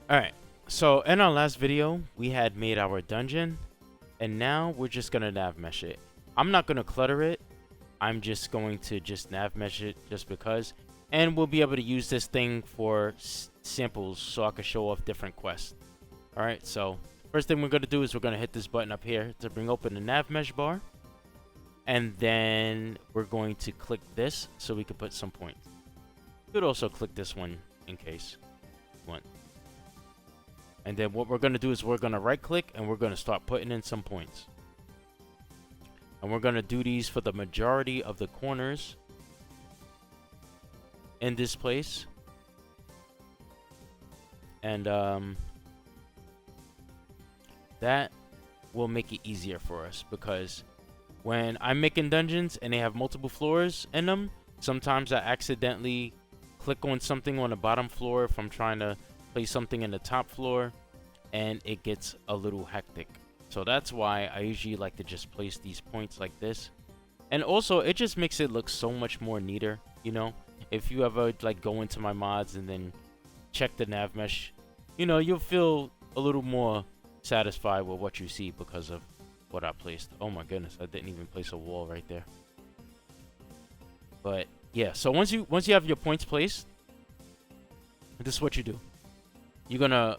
Alright, so in our last video, we had made our dungeon, and now we're just going to nav mesh it. I'm not going to clutter it. I'm just going to just nav mesh it just because. And we'll be able to use this thing for samples so I can show off different quests. Alright, so first thing we're going to do is we're going to hit this button up here to bring open the nav mesh bar. And then we're going to click this so we can put some points. You could also click this one in case you want. And then what we're going to do is we're going to right click and we're going to start putting in some points. And we're going to do these for the majority of the corners in this place. And that will make it easier for us, because when I'm making dungeons and they have multiple floors in them, sometimes I accidentally click on something on the bottom floor if I'm trying to place something in the top floor, and it gets a little hectic. So that's why I usually like to just place these points like this. And also, it just makes it look so much more neater, you know? If you ever like go into my mods and then check the nav mesh, you know, you'll feel a little more satisfied with what you see because of what I placed. Oh my goodness, I didn't even place a wall right there. But yeah, so once you have your points placed, this is what you do. You're gonna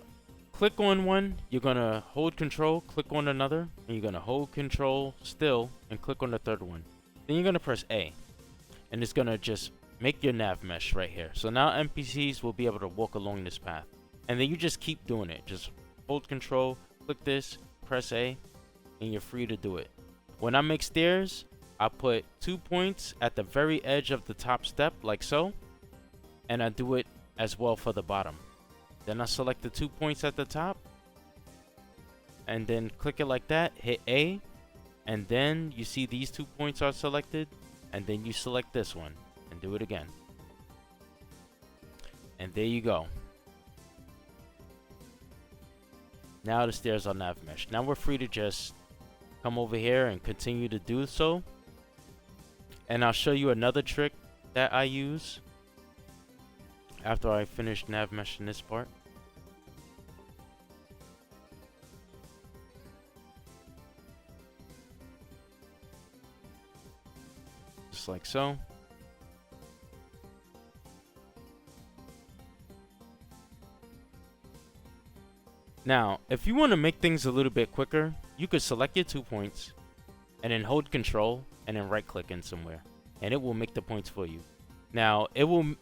click on one, you're gonna hold control, click on another, and you're gonna hold control still and click on the third one. Then you're gonna press A, and it's gonna just make your nav mesh right here. So now NPCs will be able to walk along this path. And then you just keep doing it. Just hold control, click this, press A, and you're free to do it. When I make stairs, I put 2 points at the very edge of the top step, like so. And I do it as well for the bottom. Then I select the 2 points at the top. And then click it like that, hit A. And then you see these 2 points are selected. And then you select this one and do it again. And there you go. Now the stairs are nav mesh. Now we're free to just come over here and continue to do so. And I'll show you another trick that I use after I finish nav meshing this part. Just like so. Now, if you want to make things a little bit quicker, you could select your 2 points and then hold control and then right click in somewhere, and it will make the points for you. Now, it will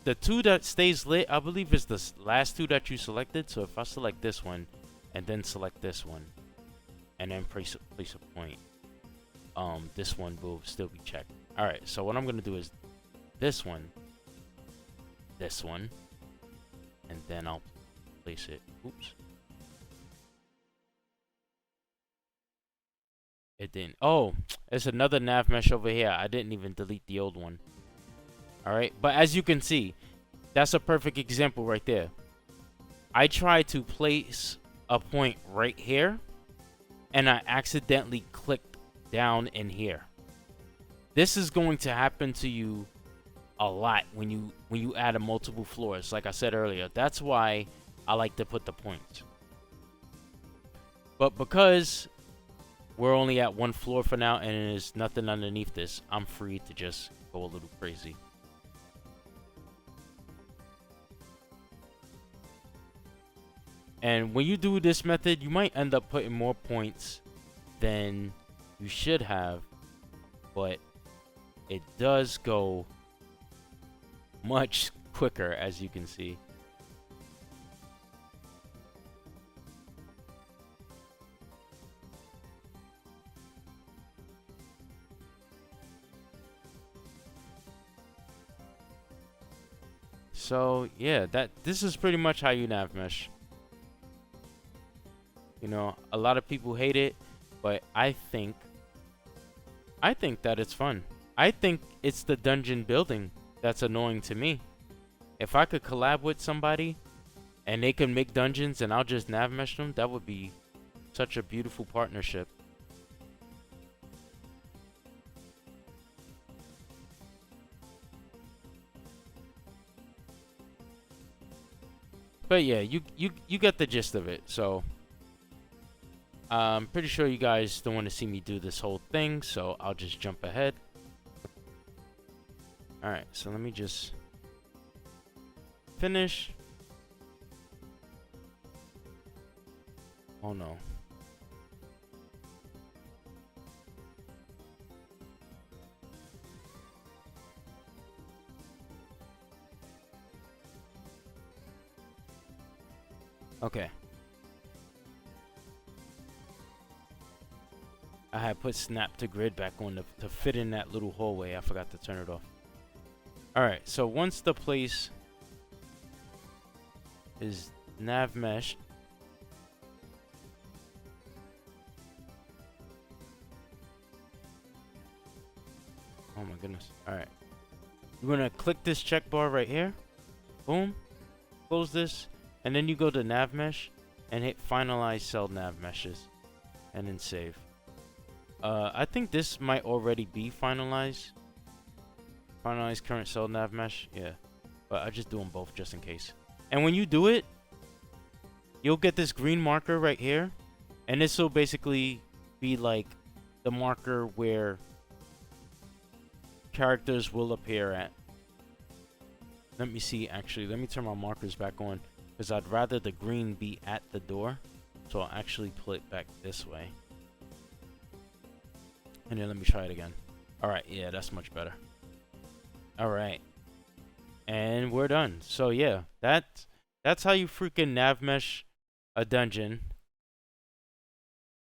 the 2 that stays lit, I believe, is the last 2 that you selected. So if I select this one and then select this one and then place a point, this one will still be checked. All right, so what I'm going to do is this one, and then I'll place it. Oops. It didn't. Oh, there's another nav mesh over here. I didn't even delete the old one. Alright, but as you can see, that's a perfect example right there. I tried to place a point right here, and I accidentally clicked down in here. This is going to happen to you a lot when you add a multiple floors. Like I said earlier, that's why I like to put the points. But because we're only at 1 floor for now and there's nothing underneath this, I'm free to just go a little crazy. And when you do this method, you might end up putting more points than you should have, but it does go much quicker, as you can see. So yeah, this is pretty much how you nav mesh. You know, a lot of people hate it, but I think that it's fun. I think it's the dungeon building that's annoying to me. If I could collab with somebody and they can make dungeons and I'll just nav mesh them, that would be such a beautiful partnership. But yeah, you get the gist of it. So I'm pretty sure you guys don't want to see me do this whole thing, so I'll just jump ahead. All right, so let me just finish. Oh no. Okay. I had put snap to grid back on to fit in that little hallway. I forgot to turn it off. Alright, so once the place is nav meshed, oh my goodness. Alright. You're gonna click this check bar right here. Boom. Close this. And then you go to nav mesh and hit finalize cell nav meshes. And then save. I think this might already be finalized. Finalize current cell nav mesh. Yeah. But I just do them both just in case. And when you do it, you'll get this green marker right here. And this will basically be like the marker where characters will appear at. Let me see, actually. Let me turn my markers back on. Because I'd rather the green be at the door. So I'll actually pull it back this way. And then let me try it again. Alright, yeah, that's much better. Alright. And we're done. So yeah, that's how you freaking nav mesh a dungeon.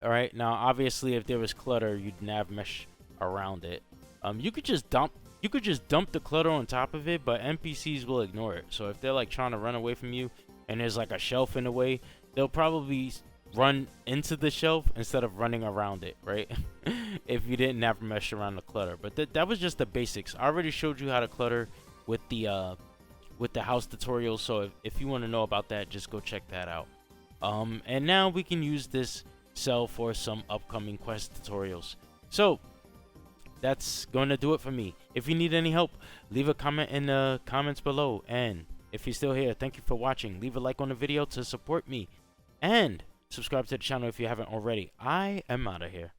Alright, now obviously if there was clutter, you'd nav mesh around it. You could just dump the clutter on top of it, but NPCs will ignore it. So if they're like trying to run away from you and there's like a shelf in the way, they'll probably run into the shelf instead of running around it, right? If you didn't nav mesh around the clutter. But that was just the basics. I already showed you how to clutter with the house tutorial, so if you want to know about that, just go check that out. And now we can use this cell for some upcoming quest tutorials. So that's going to do it for me. If you need any help, leave a comment in the comments below. And if you're still here, thank you for watching. Leave a like on the video to support me. And subscribe to the channel if you haven't already. I am out of here.